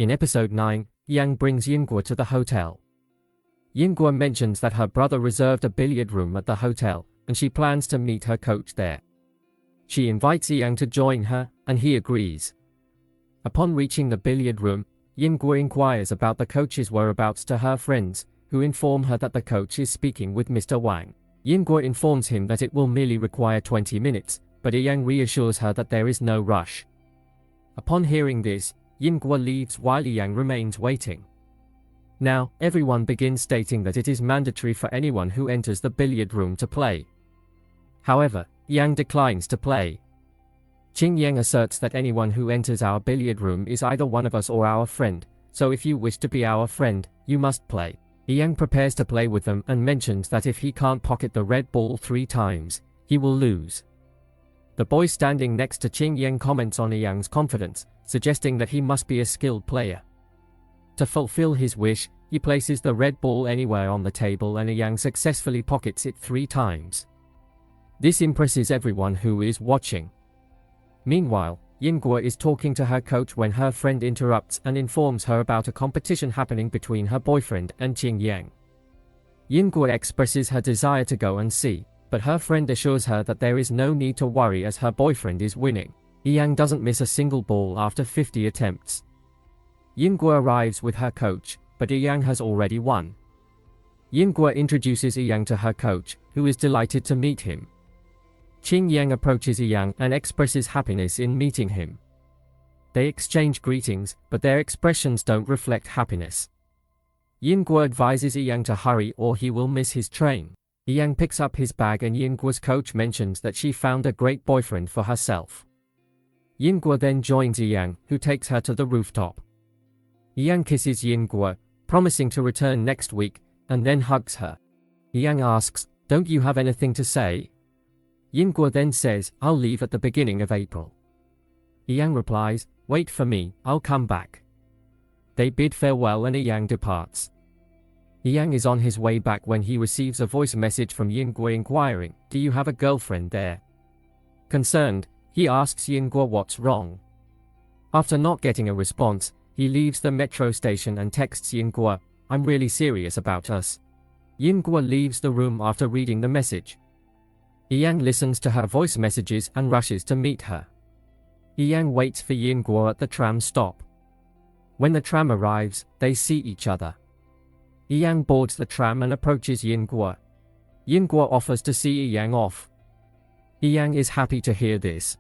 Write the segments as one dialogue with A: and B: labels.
A: In episode 9, Yang brings Yingguo to the hotel. Yingguo mentions that her brother reserved a billiard room at the hotel, and she plans to meet her coach there. She invites Yang to join her, and he agrees. Upon reaching the billiard room, Yingguo inquires about the coach's whereabouts to her friends, who inform her that the coach is speaking with Mr. Wang. Yingguo informs him that it will merely require 20 minutes, but Yang reassures her that there is no rush. Upon hearing this, Yingguo leaves while Yang remains waiting. Now, everyone begins stating that it is mandatory for anyone who enters the billiard room to play. However, Yang declines to play. Yang asserts that anyone who enters our billiard room is either one of us or our friend, so if you wish to be our friend, you must play. Yang prepares to play with them and mentions that if he can't pocket the red ball 3 times, he will lose. The boy standing next to Yang comments on Yang's confidence, suggesting that he must be a skilled player. To fulfill his wish, he places the red ball anywhere on the table and Yang successfully pockets it 3 times. This impresses everyone who is watching. Meanwhile, Yingguo is talking to her coach when her friend interrupts and informs her about a competition happening between her boyfriend and Yang. Yingguo expresses her desire to go and see, but her friend assures her that there is no need to worry as her boyfriend is winning. Yang doesn't miss a single ball after 50 attempts. Yingguo arrives with her coach, but Yang has already won. Yingguo introduces Yang to her coach, who is delighted to meet him. Yang approaches Yang and expresses happiness in meeting him. They exchange greetings, but their expressions don't reflect happiness. Yingguo advises Yang to hurry or he will miss his train. Yang picks up his bag and Yingguo's coach mentions that she found a great boyfriend for herself. Yingguo then joins Yang, who takes her to the rooftop. Yang kisses Yingguo, promising to return next week, and then hugs her. Yang asks, "Don't you have anything to say?" Yingguo then says, "I'll leave at the beginning of April." Yang replies, "Wait for me, I'll come back." They bid farewell and Yang departs. Yang is on his way back when he receives a voice message from Yingguo inquiring, "Do you have a girlfriend there?" Concerned, he asks Yingguo what's wrong. After not getting a response, he leaves the metro station and texts Yingguo, "I'm really serious about us." Yingguo leaves the room after reading the message. Yang listens to her voice messages and rushes to meet her. Yang waits for Yingguo at the tram stop. When the tram arrives, they see each other. Yang boards the tram and approaches Yingguo. Yingguo offers to see Yang off. Yang is happy to hear this.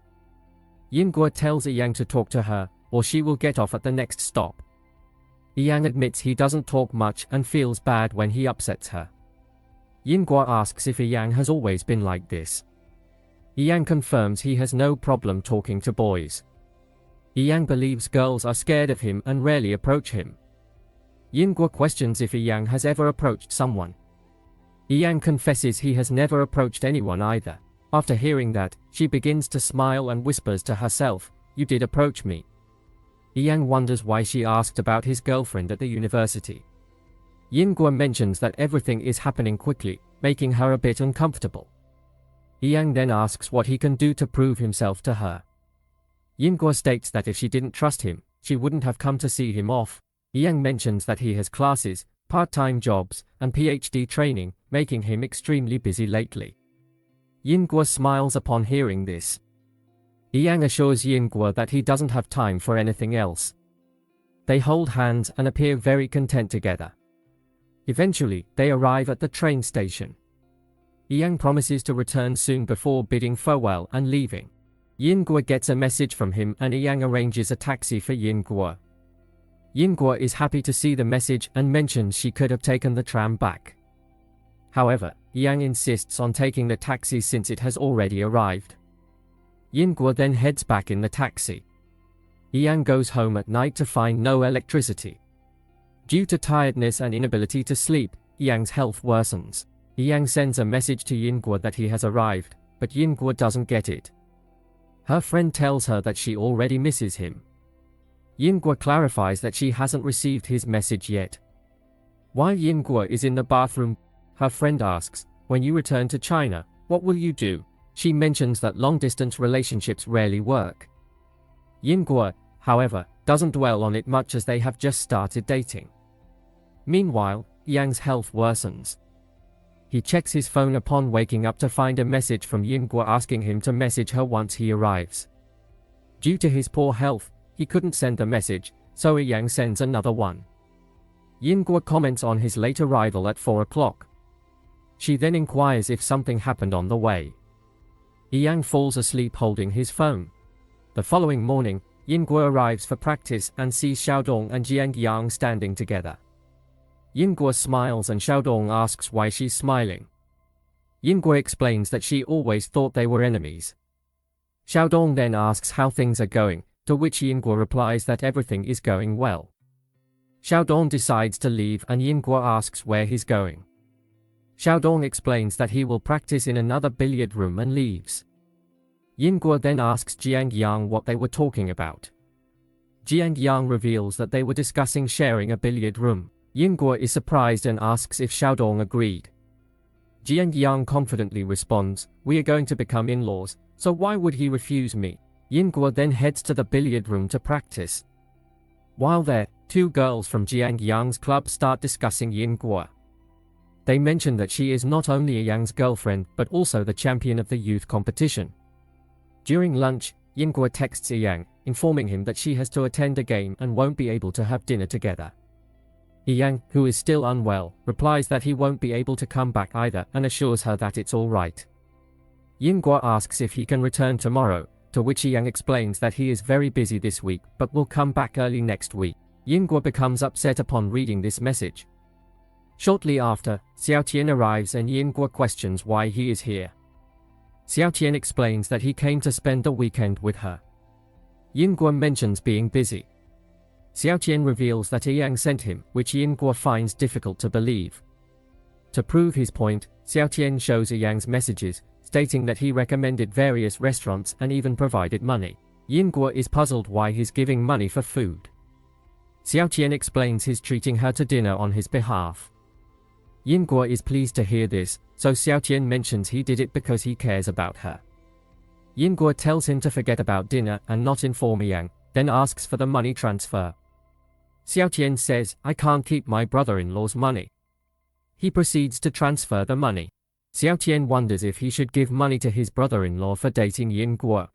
A: Yingguo tells Yang to talk to her, or she will get off at the next stop. Yang admits he doesn't talk much and feels bad when he upsets her. Yingguo asks if Yang has always been like this. Yang confirms he has no problem talking to boys. Yang believes girls are scared of him and rarely approach him. Yingguo questions if Yang has ever approached someone. Yang confesses he has never approached anyone either. After hearing that, she begins to smile and whispers to herself, "You did approach me." Yang wonders why she asked about his girlfriend at the university. Yingguo mentions that everything is happening quickly, making her a bit uncomfortable. Yang then asks what he can do to prove himself to her. Yingguo states that if she didn't trust him, she wouldn't have come to see him off. Yang mentions that he has classes, part-time jobs, and PhD training, making him extremely busy lately. Yingguo smiles upon hearing this. Yang assures Yingguo that he doesn't have time for anything else. They hold hands and appear very content together. Eventually, they arrive at the train station. Yang promises to return soon before bidding farewell and leaving. Yingguo gets a message from him and Yang arranges a taxi for Yingguo. Yingguo is happy to see the message and mentions she could have taken the tram back. However, Yang insists on taking the taxi since it has already arrived. Yingguo then heads back in the taxi. Yang goes home at night to find no electricity. Due to tiredness and inability to sleep, Yang's health worsens. Yang sends a message to Yingguo that he has arrived, but Yingguo doesn't get it. Her friend tells her that she already misses him. Yingguo clarifies that she hasn't received his message yet. While Yingguo is in the bathroom, her friend asks, "When you return to China, what will you do?" She mentions that long-distance relationships rarely work. Yingguo, however, doesn't dwell on it much as they have just started dating. Meanwhile, Yang's health worsens. He checks his phone upon waking up to find a message from Yingguo asking him to message her once he arrives. Due to his poor health, he couldn't send the message, so Yang sends another one. Yingguo comments on his late arrival at 4 o'clock. She then inquires if something happened on the way. Yang falls asleep holding his phone. The following morning, Yingguo arrives for practice and sees Xiaodong and Jiang Yang standing together. Yingguo smiles and Xiaodong asks why she's smiling. Yingguo explains that she always thought they were enemies. Xiaodong then asks how things are going, to which Yingguo replies that everything is going well. Xiaodong decides to leave and Yingguo asks where he's going. Xiaodong explains that he will practice in another billiard room and leaves. Yingguo then asks Jiang Yang what they were talking about. Jiang Yang reveals that they were discussing sharing a billiard room. Yingguo is surprised and asks if Xiaodong agreed. Jiang Yang confidently responds, "We are going to become in-laws, so why would he refuse me?" Yingguo then heads to the billiard room to practice. While there, two girls from Jiang Yang's club start discussing Yingguo. They mention that she is not only Yang's girlfriend but also the champion of the youth competition. During lunch, Yingguo texts Yang, informing him that she has to attend a game and won't be able to have dinner together. Yang, who is still unwell, replies that he won't be able to come back either and assures her that it's all right. Yingguo asks if he can return tomorrow, to which Yang explains that he is very busy this week but will come back early next week. Yingguo becomes upset upon reading this message. Shortly after, Xiaotian arrives and Yingguo questions why he is here. Xiaotian explains that he came to spend the weekend with her. Yingguo mentions being busy. Xiaotian reveals that Yang sent him, which Yingguo finds difficult to believe. To prove his point, Xiaotian shows Yang's messages, stating that he recommended various restaurants and even provided money. Yingguo is puzzled why he's giving money for food. Xiaotian explains he's treating her to dinner on his behalf. Yingguo is pleased to hear this, so Xiaotian mentions he did it because he cares about her. Yingguo tells him to forget about dinner and not inform Yang, then asks for the money transfer. Xiaotian says, "I can't keep my brother-in-law's money." He proceeds to transfer the money. Xiaotian wonders if he should give money to his brother-in-law for dating Yingguo.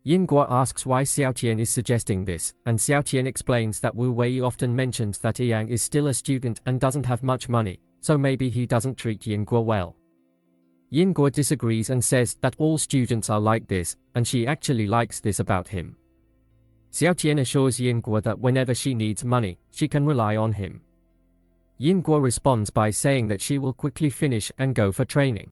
A: Yingguo asks why Xiaotian is suggesting this, and Xiaotian explains that Wu Wei often mentions that Yang is still a student and doesn't have much money, so maybe he doesn't treat Yingguo well. Yingguo disagrees and says that all students are like this, and she actually likes this about him. Xiaotian assures Yingguo that whenever she needs money, she can rely on him. Yingguo responds by saying that she will quickly finish and go for training.